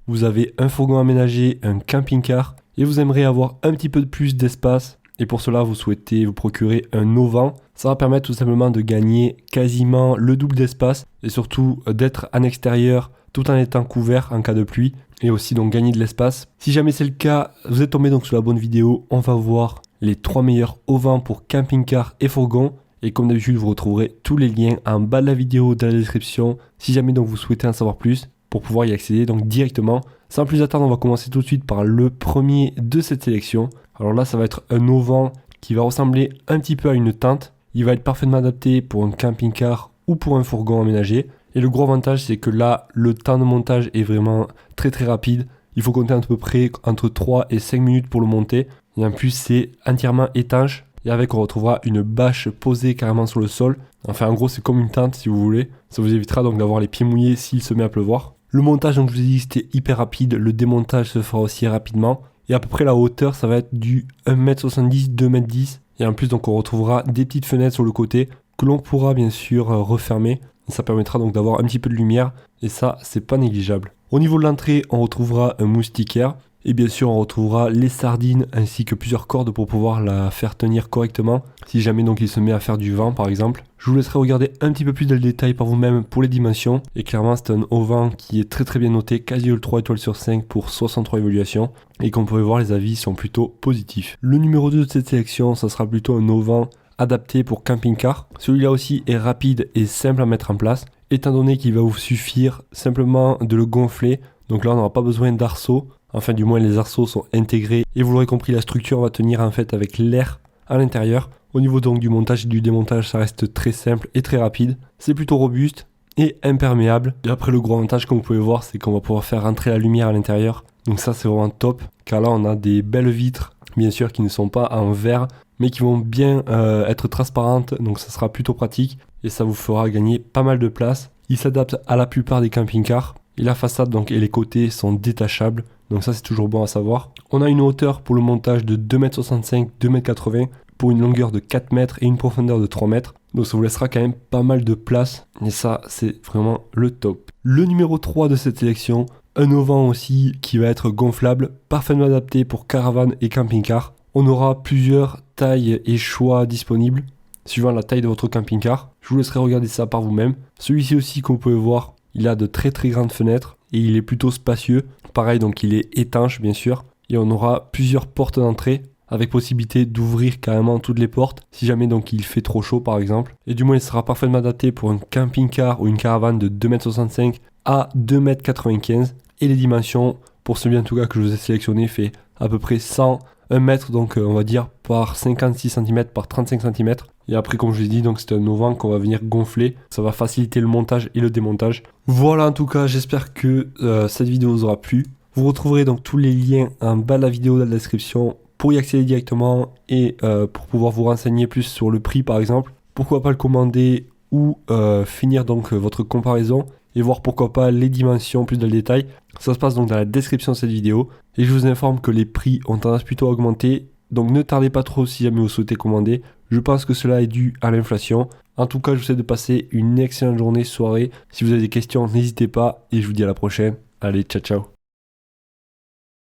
vous avez un fourgon aménagé, un camping-car et vous aimeriez avoir un petit peu de plus d'espace et pour cela vous souhaitez vous procurer un auvent, ça va permettre tout simplement de gagner quasiment le double d'espace et surtout d'être en extérieur tout en étant couvert en cas de pluie et aussi donc gagner de l'espace. Si jamais c'est le cas, vous êtes tombé donc sur la bonne vidéo, on va voir les 3 meilleurs auvents pour camping-car et fourgon. Et comme d'habitude, vous retrouverez tous les liens en bas de la vidéo dans la description si jamais donc vous souhaitez en savoir plus pour pouvoir y accéder donc directement. Sans plus attendre, on va commencer tout de suite par le premier de cette sélection. Alors là, ça va être un auvent qui va ressembler un petit peu à une tente. Il va être parfaitement adapté pour un camping-car ou pour un fourgon aménagé. Et le gros avantage, c'est que là, le temps de montage est vraiment très rapide. Il faut compter à peu près entre 3 et 5 minutes pour le monter. Et en plus, c'est entièrement étanche. Et avec, on retrouvera une bâche posée carrément sur le sol. Enfin, en gros, c'est comme une tente si vous voulez. Ça vous évitera donc d'avoir les pieds mouillés s'il se met à pleuvoir. Le montage, donc je vous ai dit, c'était hyper rapide. Le démontage se fera aussi rapidement. Et à peu près la hauteur, ça va être du 1m70, 2m10. Et en plus, donc on retrouvera des petites fenêtres sur le côté que l'on pourra bien sûr refermer. Et ça permettra donc d'avoir un petit peu de lumière. Et ça, c'est pas négligeable. Au niveau de l'entrée, on retrouvera un moustiquaire. Et bien sûr, on retrouvera les sardines ainsi que plusieurs cordes pour pouvoir la faire tenir correctement. Si jamais donc il se met à faire du vent par exemple. Je vous laisserai regarder un petit peu plus dans le détail par vous-même pour les dimensions. Et clairement, c'est un auvent qui est très bien noté, quasi 3 étoiles sur 5 pour 63 évaluations. Et comme vous pouvez voir, les avis sont plutôt positifs. Le numéro 2 de cette sélection, ça sera plutôt un auvent adapté pour camping-car. Celui-là aussi est rapide et simple à mettre en place, étant donné qu'il va vous suffire simplement de le gonfler. Donc là, on n'aura pas besoin d'arceaux. Enfin, du moins, les arceaux sont intégrés. Et vous l'aurez compris, la structure va tenir en fait avec l'air à l'intérieur. Au niveau donc du montage et du démontage, ça reste très simple et très rapide. C'est plutôt robuste et imperméable. Et après, le gros avantage, comme vous pouvez voir, c'est qu'on va pouvoir faire rentrer la lumière à l'intérieur. Donc ça, c'est vraiment top. Car là, on a des belles vitres, bien sûr, qui ne sont pas en verre, mais qui vont bien être transparentes. Donc ça sera plutôt pratique. Et ça vous fera gagner pas mal de place. Il s'adapte à la plupart des camping-cars. Et la façade donc, et les côtés sont détachables. Donc ça, c'est toujours bon à savoir. On a une hauteur pour le montage de 2m65, 2m80 pour une longueur de 4 mètres et une profondeur de 3 mètres. Donc ça vous laissera quand même pas mal de place. Et ça, c'est vraiment le top. Le numéro 3 de cette sélection, un auvent aussi qui va être gonflable, parfaitement adapté pour caravane et camping-car. On aura plusieurs tailles et choix disponibles, suivant la taille de votre camping-car. Je vous laisserai regarder ça par vous-même. Celui-ci aussi, comme vous pouvez voir, il a de très grandes fenêtres et il est plutôt spacieux. Pareil, donc il est étanche bien sûr. Et on aura plusieurs portes d'entrée avec possibilité d'ouvrir carrément toutes les portes si jamais donc il fait trop chaud par exemple. Et du moins il sera parfaitement adapté pour un camping-car ou une caravane de 2m65 à 2m95. Et les dimensions, pour celui en tout cas que je vous ai sélectionné, fait à peu près 101 mètres, donc on va dire par 56 cm par 35 cm. Et après, comme je l'ai dit, donc c'est un auvent qu'on va venir gonfler. Ça va faciliter le montage et le démontage. Voilà, en tout cas, j'espère que cette vidéo vous aura plu. Vous retrouverez donc tous les liens en bas de la vidéo dans la description pour y accéder directement et pour pouvoir vous renseigner plus sur le prix par exemple. Pourquoi pas le commander ou finir donc votre comparaison et voir pourquoi pas les dimensions plus dans le détail. Ça se passe donc dans la description de cette vidéo. Et je vous informe que les prix ont tendance plutôt à augmenter. Donc ne tardez pas trop si jamais vous souhaitez commander. Je pense que cela est dû à l'inflation. En tout cas, je vous souhaite de passer une excellente journée, soirée. Si vous avez des questions, n'hésitez pas. Et je vous dis à la prochaine. Allez, ciao ciao.